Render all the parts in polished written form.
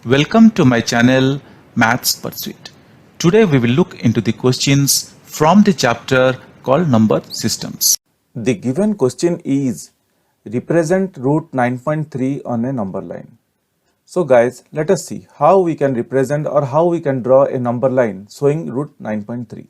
Welcome to my channel Maths Pursuit. Today we will look into the questions from the chapter called Number Systems. The given question is represent root 9.3 on a number line. So guys, let us see how we can represent or how we can draw a number line showing root 9.3.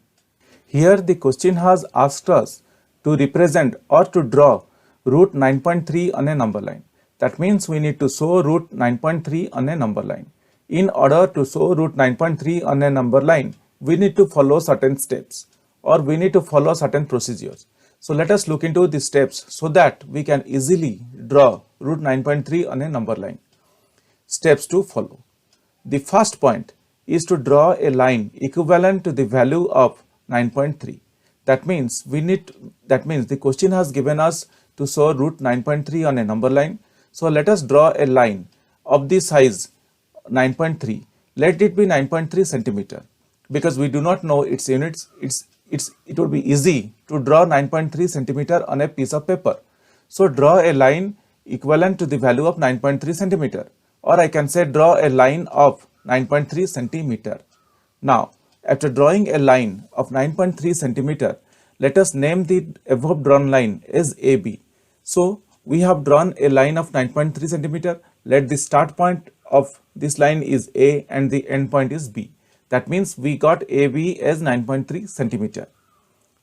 Here the question has asked us to represent or to draw root 9.3 on a number line. That means we need to show root 9.3 on a number line. In order to show root 9.3 on a number line, we need to follow certain steps or we need to follow certain procedures. So let us look into the steps so that we can easily draw root 9.3 on a number line. Steps to follow. The first point is to draw a line equivalent to the value of 9.3. That means the question has given us to show root 9.3 on a number line. So let us draw a line of the size 9.3. Let it be 9.3 centimeter. Because we do not know its units, it would be easy to draw 9.3 centimeter on a piece of paper. So draw a line equivalent to the value of 9.3 centimeter. Or I can say draw a line of 9.3 centimeter. Now, after drawing a line of 9.3 centimeter, let us name the above drawn line as AB. So, we have drawn a line of 9.3 centimeter. Let the start point of this line is A and the end point is B. That means we got AB as 9.3 centimeter.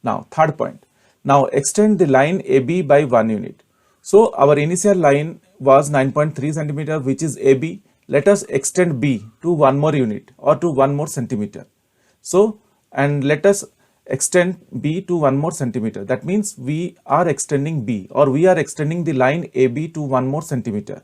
Now, third point. Now, extend the line AB by 1 unit. So, our initial line was 9.3 centimeter, which is AB. Let us extend B to 1 more unit or to 1 more centimeter. So, and let us extend B to 1 more centimeter. That means we are extending B or we are extending the line AB to 1 more centimeter.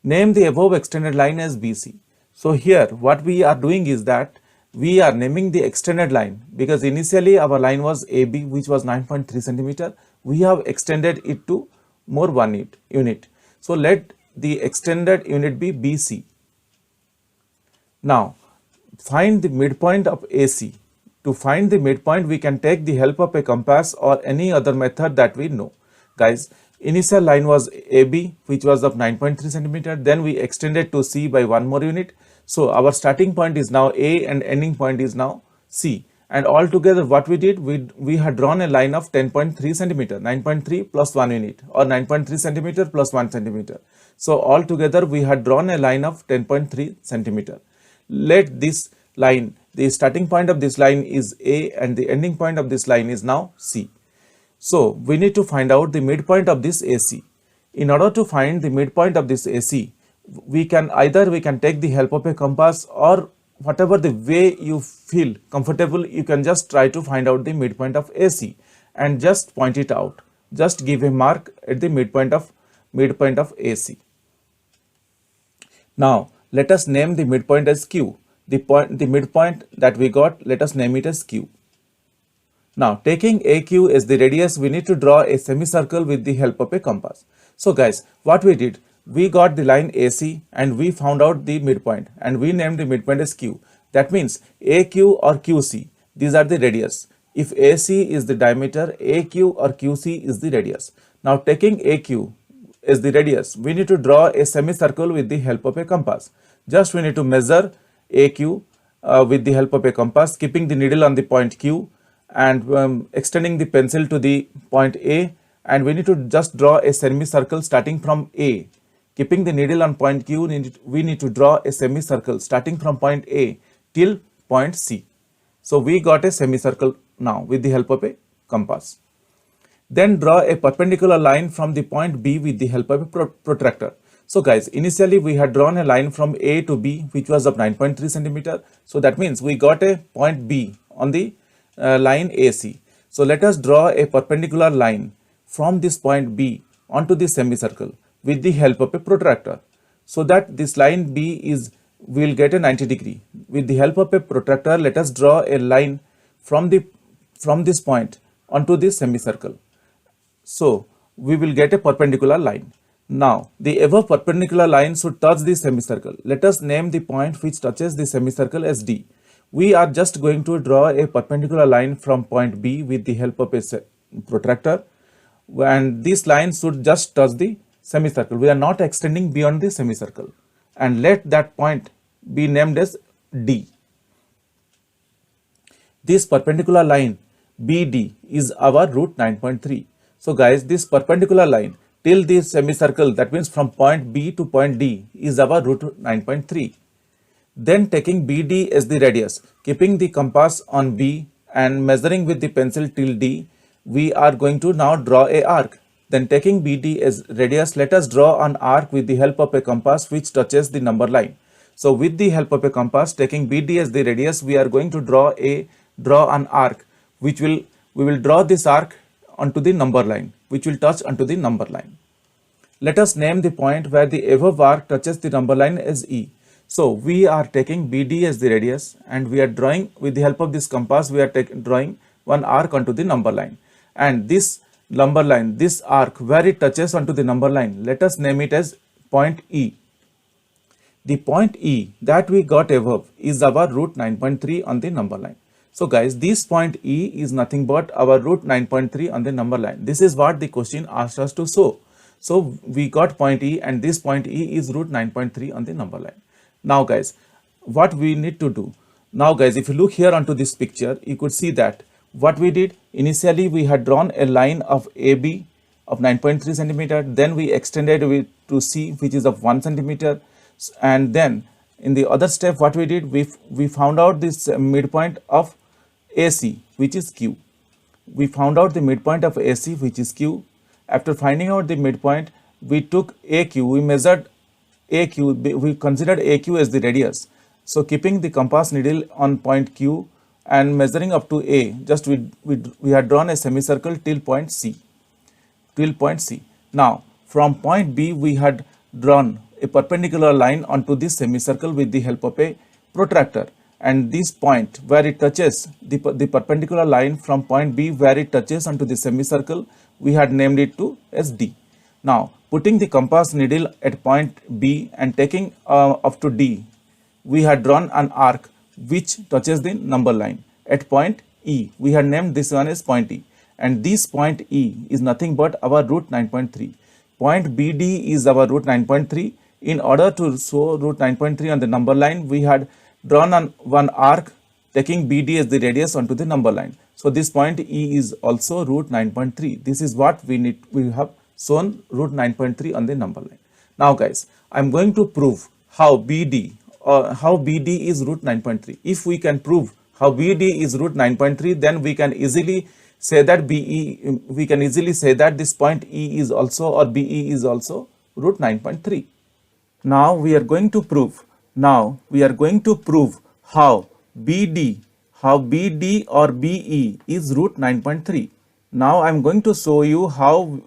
Name the above extended line as BC. So here what we are doing is that we are naming the extended line because initially our line was AB, which was 9.3 centimeter. We have extended it to more 1 unit. So let the extended unit be BC. Now find the midpoint of AC. To find the midpoint, we can take the help of a compass or any other method that we know. Guys, initial line was AB, which was of 9.3 centimeter. Then we extended to C by 1 more unit. So our starting point is now A and ending point is now C. And altogether what we did, we had drawn a line of 10.3 centimeter, 9.3 plus 1 unit or 9.3 centimeter plus 1 centimeter. So altogether we had drawn a line of 10.3 centimeter. Let this line, the starting point of this line is A and the ending point of this line is now C. So we need to find out the midpoint of this AC. In order to find the midpoint of this AC, we can take the help of a compass or whatever the way you feel comfortable, you can just try to find out the midpoint of AC and just point it out. Just give a mark at the midpoint of AC. Now let us name the midpoint as Q. The midpoint that we got, let us name it as Q. Now taking AQ as the radius, we need to draw a semicircle with the help of a compass. So guys, what we did, we got the line AC and we found out the midpoint and we named the midpoint as Q. That means AQ or QC, these are the radius. If AC is the diameter, AQ or QC is the radius. Now taking AQ as the radius, we need to draw a semicircle with the help of a compass. Just we need to measure AQ with the help of a compass, keeping the needle on the point Q and extending the pencil to the point A, and we need to just draw a semicircle starting from A. Keeping the needle on point Q, we need to draw a semicircle starting from point A till point C. So we got a semicircle now with the help of a compass. Then draw a perpendicular line from the point B with the help of a protractor. So guys, initially we had drawn a line from A to B, which was of 9.3 centimeter. So that means we got a point B on the line AC. So let us draw a perpendicular line from this point B onto the semicircle with the help of a protractor. So that this line B will get a 90 degree. With the help of a protractor, let us draw a line from this point onto this semicircle. So we will get a perpendicular line. Now, the above perpendicular line should touch the semicircle. Let us name the point which touches the semicircle as D. We are just going to draw a perpendicular line from point B with the help of a protractor, and this line should just touch the semicircle. We are not extending beyond the semicircle. and let that point be named as D. This perpendicular line BD is our root 9.3. So guys, this perpendicular line till this semicircle, that means from point B to point D, is our root 9.3. Then taking BD as the radius, keeping the compass on B and measuring with the pencil till D, we are going to now draw a arc. Then taking BD as radius, let us draw an arc with the help of a compass which touches the number line. So with the help of a compass, taking BD as the radius, we are going to draw an arc which we will draw this arc onto the number line, which will touch onto the number line. Let us name the point where the above arc touches the number line as E. So we are taking BD as the radius and we are drawing with the help of this compass, we are drawing one arc onto the number line. And this number line, this arc where it touches onto the number line, let us name it as point E. The point E that we got above is our root 9.3 on the number line. So guys, this point E is nothing but our root 9.3 on the number line. This is what the question asked us to show. So we got point E and this point E is root 9.3 on the number line. Now guys, what we need to do? Now guys, if you look here onto this picture, you could see that what we did, initially we had drawn a line of AB of 9.3 centimeter, then we extended it to C which is of 1 centimeter, and then in the other step what we did, we found out this midpoint of AC which is Q. We found out the midpoint of AC which is Q. After finding out the midpoint, we took AQ, we measured AQ, we considered AQ as the radius. So keeping the compass needle on point Q and measuring up to A, just we had drawn a semicircle till point C. Now from point B we had drawn a perpendicular line onto this semicircle with the help of a protractor, and this point where it touches the perpendicular line from point B where it touches onto the semicircle, we had named it to as D. Now putting the compass needle at point B and taking up to D, we had drawn an arc which touches the number line at point E. We had named this one as point E, and this point E is nothing but our root 9.3. Point BD is our root 9.3. In order to show root 9.3 on the number line, we had drawn one arc taking BD as the radius onto the number line. So this point E is also root 9.3. This is what we have shown root 9.3 on the number line. Now guys, I am going to prove how BD is root 9.3. If we can prove how BD is root 9.3, then we can easily say that this point E is also, or BE is also root 9.3. Now we are going to prove how BD or BE is root 9.3. Now I am going to show you how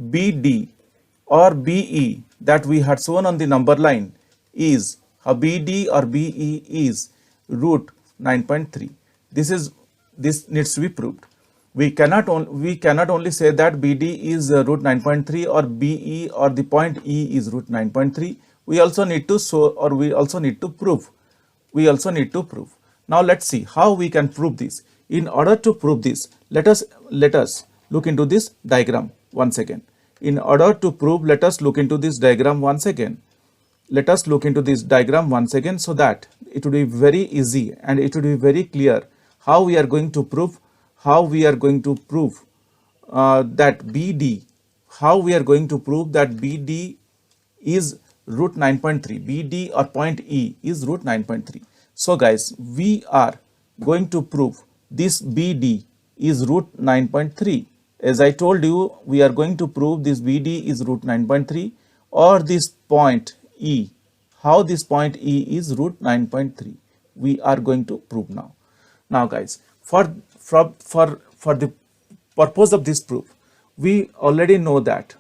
BD or BE that we had shown on the number line is, how BD or BE is root 9.3. This needs to be proved. We cannot only say that BD is root 9.3 or BE or the point E is root 9.3. We also need to show, or we also need to prove. Now let's see how we can prove this. In order to prove this, let us look into this diagram once again. In order to prove, let us look into this diagram once again. So that it would be very easy and it would be very clear how we are going to prove that BD, is root 9.3. BD or point E is root 9.3. So guys, we are going to prove this BD is root 9.3. As I told you, we are going to prove this BD is root 9.3, or this point E, how this point E is root 9.3. We are going to prove now. Now guys, for the purpose of this proof, we already know that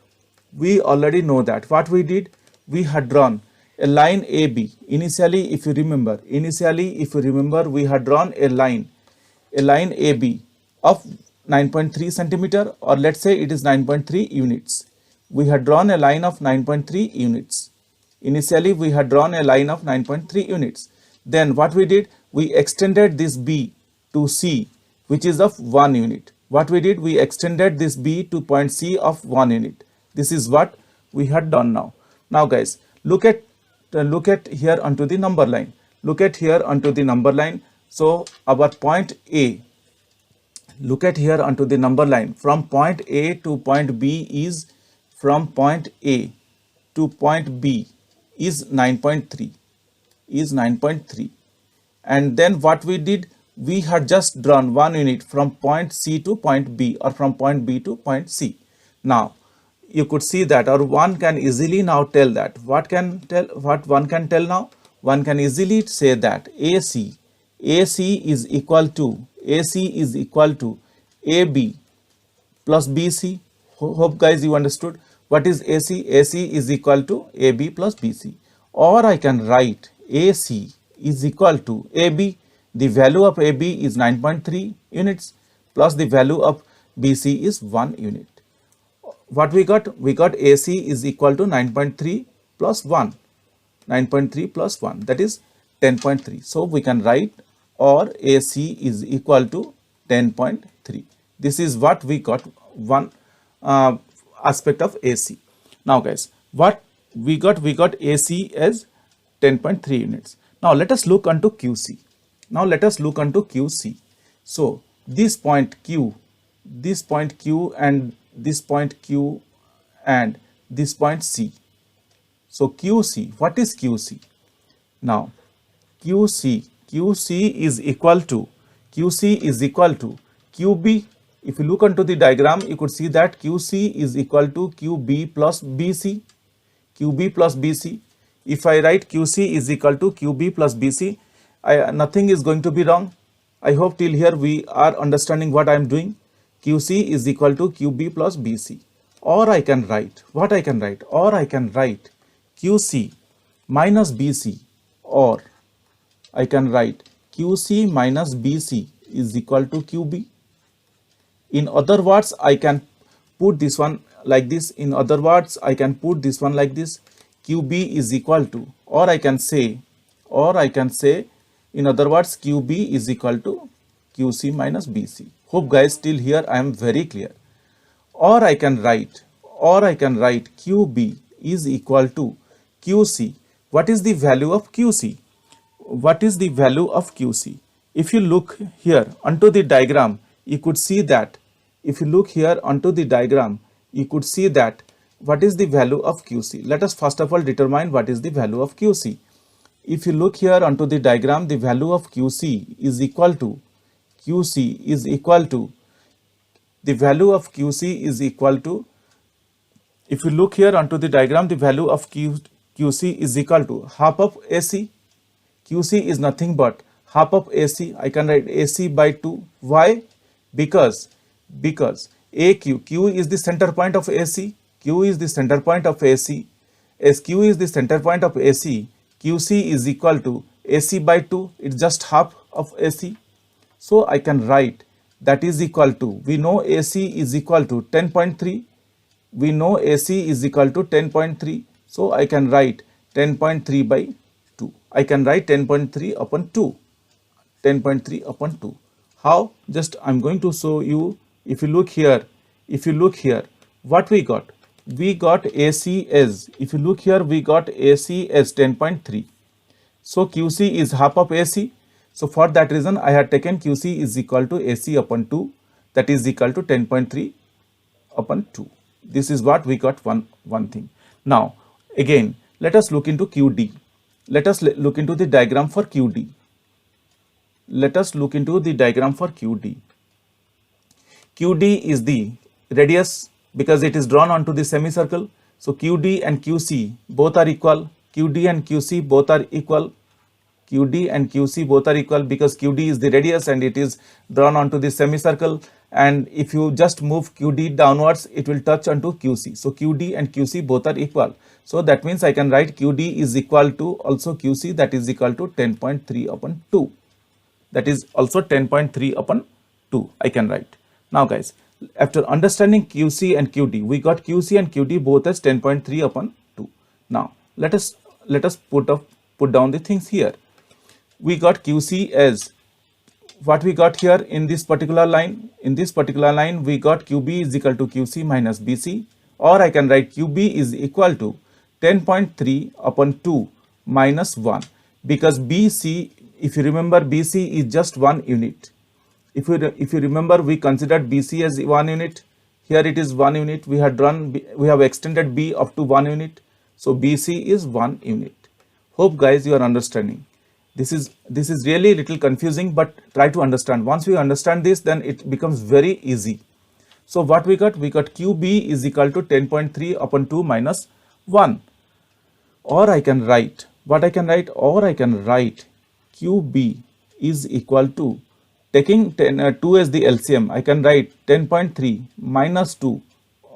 what we did, we had drawn a line AB. Initially, if you remember, we had drawn a line AB of 9.3 centimeter, or let's say it is 9.3 units. We had drawn a line of 9.3 units. Initially, we had drawn a line of 9.3 units. Then what we did, we extended this B to C, which is of 1 unit. What we did, we extended this B to point C of 1 unit. This is what we had done now. Now guys, look at here onto the number line. Look at here onto the number line. So our point A, look at here onto the number line. From point A to point B is, from point A to point B is 9.3, is 9.3. And then what we did, we had just drawn one unit from point C to point B, or from point B to point C. Now you could see that, or one can easily now tell that. What one can tell now? One can easily say that AC is equal to AB plus BC. Hope guys you understood what is AC. AC is equal to AB plus BC. Or I can write AC is equal to AB. The value of AB is 9.3 units plus the value of BC is 1 unit. What we got? We got AC is equal to 9.3 plus 1. 9.3 plus 1, that is 10.3. So we can write, or AC is equal to 10.3. This is what we got, one aspect of AC. Now guys, what we got? We got AC as 10.3 units. Now let us look onto QC. Now let us look onto QC. So this point Q and this point Q and this point C. So QC, what is QC? Now QC is equal to QB. If you look onto the diagram, you could see that QC is equal to QB plus BC. QB plus BC. If I write QC is equal to QB plus BC, nothing is going to be wrong. I hope till here we are understanding what I am doing. QC is equal to QB plus BC. Or I can write, what I can write? Or I can write QC minus BC, or I can write QC minus BC is equal to QB. In other words, I can put this one like this. In other words, I can put this one like this. QB is equal to, or I can say, in other words, QB is equal to QC minus BC. Hope guys till here I am very clear. Or I can write QB is equal to QC. What is the value of QC? What is the value of QC? If you look here onto the diagram, you could see that. If you look here onto the diagram, you could see that what is the value of QC. Let us first of all determine what is the value of QC. If you look here onto the diagram, the value of QC is equal to the value of QC is equal to, if you look here onto the diagram, the value of QC is equal to half of AC. QC is nothing but half of AC. I can write AC by 2. Why? Because AQ, Q is the center point of AC. Q is the center point of AC. As Q is the center point of AC, QC is equal to AC by 2. It's just half of AC. So I can write that is equal to, we know AC is equal to 10.3. We know AC is equal to 10.3. So I can write 10.3 by 2. I can write 10.3 upon 2. 10.3 upon 2. How? Just I'm going to show you. If you look here, what we got? We got AC as, if you look here, we got AC as 10.3. So QC is half of AC. So for that reason, I had taken QC is equal to AC upon 2. That is equal to 10.3 upon 2. This is what we got, one thing. Now, again, let us look into QD. Let us look into the diagram for QD. QD is the radius because it is drawn onto the semicircle. So QD and QC both are equal. QD and QC both are equal. Because QD is the radius and it is drawn onto the semicircle. And if you just move QD downwards, it will touch onto QC. So QD and QC both are equal. So that means I can write QD is equal to also QC, that is equal to 10.3 upon 2. That is also 10.3 upon 2 I can write. Now guys, after understanding QC and QD, we got QC and QD both as 10.3 upon 2. Now let us put down the things here. We got QC as what we got here in this particular line. In this particular line, we got QB is equal to QC minus BC, or I can write QB is equal to 10.3 upon 2 minus 1, because BC, if you remember, BC is just 1 unit. If you remember, we considered BC as 1 unit. Here it is 1 unit. We have extended B up to 1 unit. So BC is 1 unit. Hope guys you are understanding. This is really little confusing, but try to understand. Once we understand this, then it becomes very easy. So what we got? We got QB is equal to 10.3 upon 2 minus 1. Or I can write, what I can write? Or I can write QB is equal to, taking 2 as the LCM, I can write 10.3 minus 2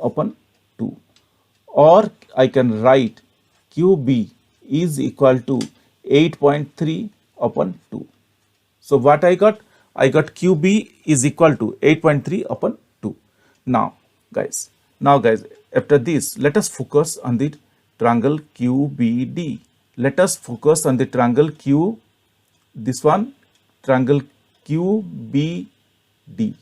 upon 2. Or I can write QB is equal to 8.3 upon 2. So what I got? I got QB is equal to 8.3 upon 2. Now guys, after this, let us focus on the triangle QBD. Let us focus on the triangle triangle QBD.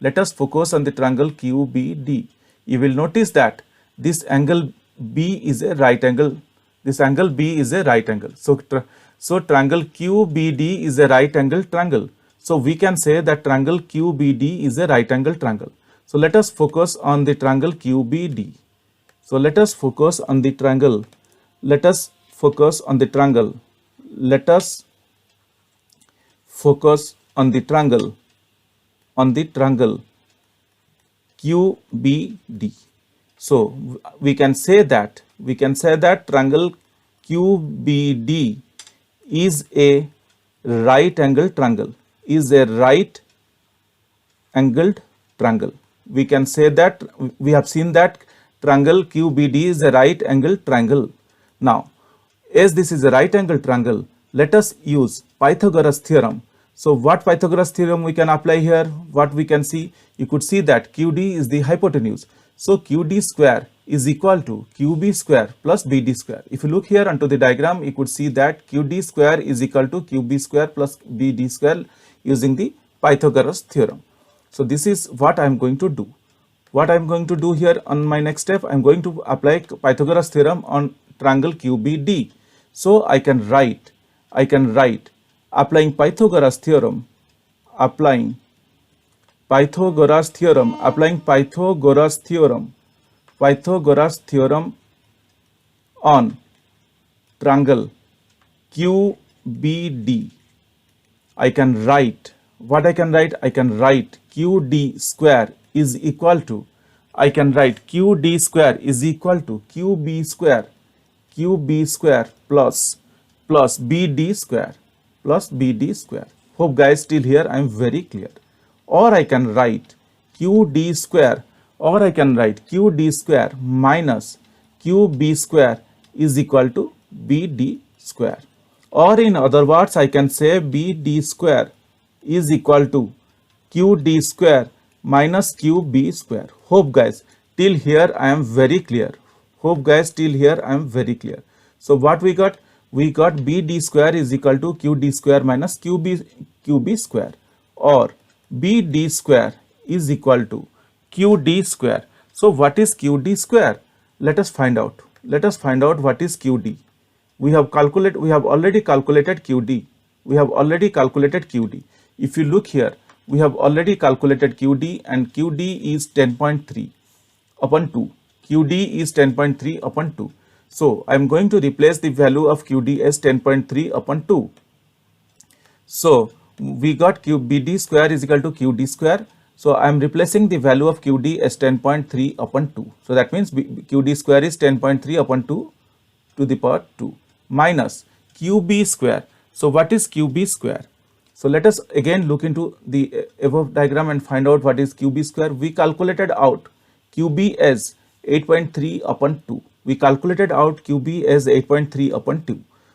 Let us focus on the triangle QBD. You will notice that this angle B is a right angle. This angle B is a right angle. So triangle QBD is a right angle triangle. So we can say that triangle QBD is a right angle triangle. So let us focus on the triangle QBD. So let us focus on the triangle. Let us focus on the triangle. Let us focus on the triangle. On the triangle QBD. So we can say that triangle QBD is a right angle triangle. Is a right angled triangle. We can say that we have seen that triangle QBD is a right angle triangle. Now, as this is a right angle triangle, let us use Pythagoras theorem. So what Pythagoras theorem we can apply here? What we can see? You could see that QD is the hypotenuse. So QD square is equal to QB square plus BD square. If you look here onto the diagram, you could see that QD square is equal to QB square plus BD square using the Pythagoras theorem. So this is what I am going to do. What I am going to do here on my next step, I am going to apply Pythagoras theorem on triangle QBD. So I can write applying Pythagoras theorem, applying Pythagoras theorem on triangle QBD. I can write, what I can write? I can write QD square is equal to, I can write QD square is equal to QB square plus BD square. Hope guys till here I am very clear. Or I can write QD square minus QB square is equal to BD square. Or in other words, I can say BD square is equal to QD square minus QB square. Hope guys till here I am very clear. So what we got? We got BD square is equal to QD square minus QB square, or BD square is equal to QD square. So what is QD square? Let us find out. What is QD. We have already calculated QD. If you look here, we have already calculated QD, and QD is 10.3 upon 2. So I am going to replace the value of QD as 10.3 upon 2. So we got BD square is equal to QD square. So I am replacing the value of QD as 10.3 upon 2. So that means QD square is 10.3 upon 2 to the power 2 minus QB square. So what is QB square? So let us again look into the above diagram and find out what is QB square. We calculated out QB as 8.3 upon 2.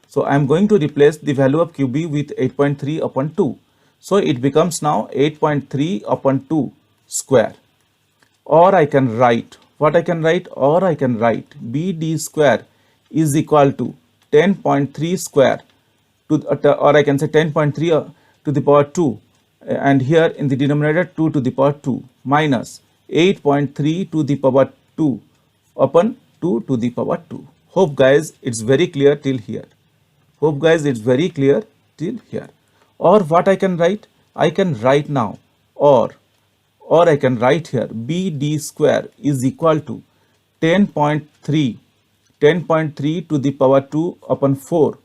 So I am going to replace the value of QB with 8.3 upon 2. So it becomes now 8.3 upon 2 square. Or I can write, what I can write? Or I can write BD square is equal to 10.3 square to, or I can say 10.3 to the power 2, and here in the denominator 2 to the power 2 minus 8.3 to the power 2 upon 2 to the power 2. Hope guys it's very clear till here. Hope guys it's very clear till here. Or what I can write? I can write now or I can write here BD square is equal to 10.3 to the power 2 upon 4.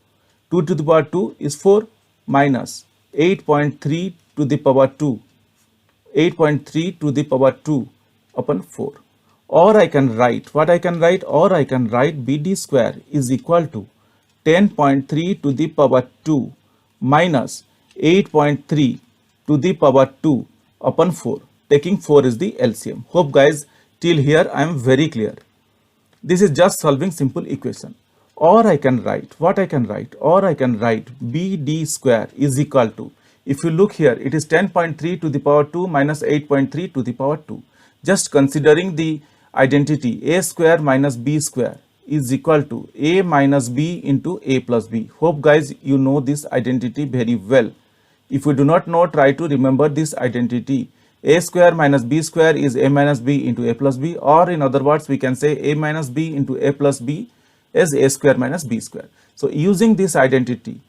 2 to the power 2 is 4 minus 8.3 to the power 2. 8.3 to the power 2 upon 4. Or I can write, what I can write? Or I can write BD square is equal to 10.3 to the power 2 minus 8.3 to the power 2 upon 4. Taking 4 is the LCM. Hope guys till here I am very clear. This is just solving simple equation. Or I can write, what I can write? Or I can write BD square is equal to, if you look here, it is 10.3 to the power 2 minus 8.3 to the power 2. Just considering the identity A square minus B square is equal to A minus B into A plus B. Hope guys you know this identity very well. If you do not know, try to remember this identity. A square minus B square is A minus B into A plus B, or in other words we can say A minus B into A plus B is A square minus B square. So using this identity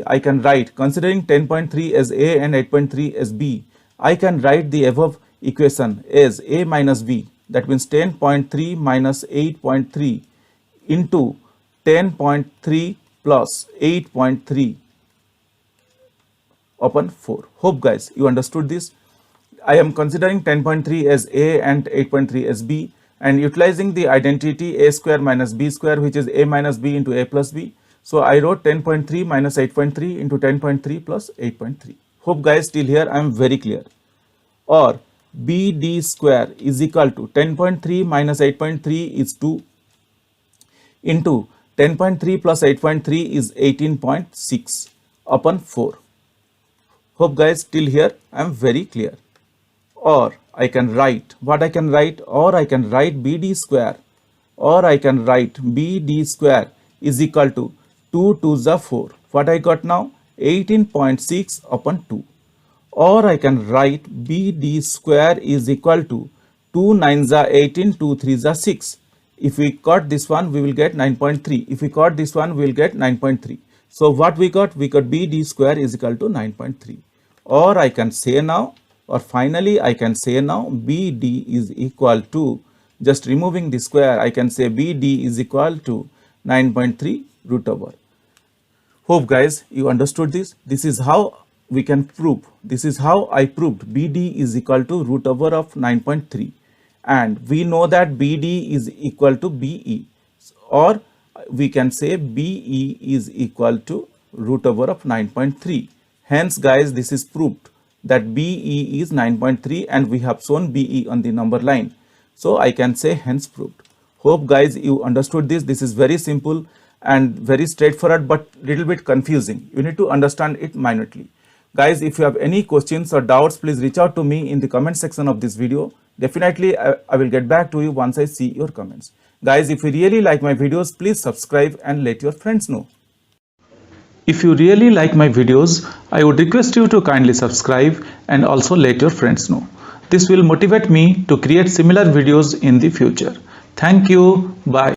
I can write, considering 10.3 as A and 8.3 as B, I can write the above equation as A minus B, that means 10.3 minus 8.3 into 10.3 plus 8.3 upon 4. Hope guys you understood this. I am considering 10.3 as A and 8.3 as B, and utilizing the identity A square minus B square, which is A minus B into A plus B. So I wrote 10.3 minus 8.3 into 10.3 plus 8.3. Hope guys till here I am very clear. Or BD square is equal to 10.3 minus 8.3 is 2 into 10.3 plus 8.3 is 18.6 upon 4. Hope guys till here I am very clear. Or I can write, what I can write? Or I can write BD square, or I can write BD square is equal to 2 to the 4. What I got now? 18.6 upon 2. Or I can write BD square is equal to 2 9s are 18, 2 3s are 6. If we cut this one, we will get 9.3. If we cut this one, we will get 9.3. So what we got? We got BD square is equal to 9.3. Or I can say now, or finally I can say now BD is equal to, just removing the square, I can say BD is equal to 9.3 root over. Hope guys you understood this. This is how we can prove. This is how I proved BD is equal to root over of 9.3, and we know that BD is equal to BE, or we can say BE is equal to root over of 9.3. Hence guys this is proved that BE is 9.3, and we have shown BE on the number line. So I can say hence proved. Hope guys you understood this. This is very simple and very straightforward, but little bit confusing. You need to understand it minutely. Guys, if you have any questions or doubts, please reach out to me in the comment section of this video. Definitely I will get back to you once I see your comments. Guys, if you really like my videos, please subscribe and let your friends know. If you really like my videos, I would request you to kindly subscribe and also let your friends know. This will motivate me to create similar videos in the future. Thank you. Bye.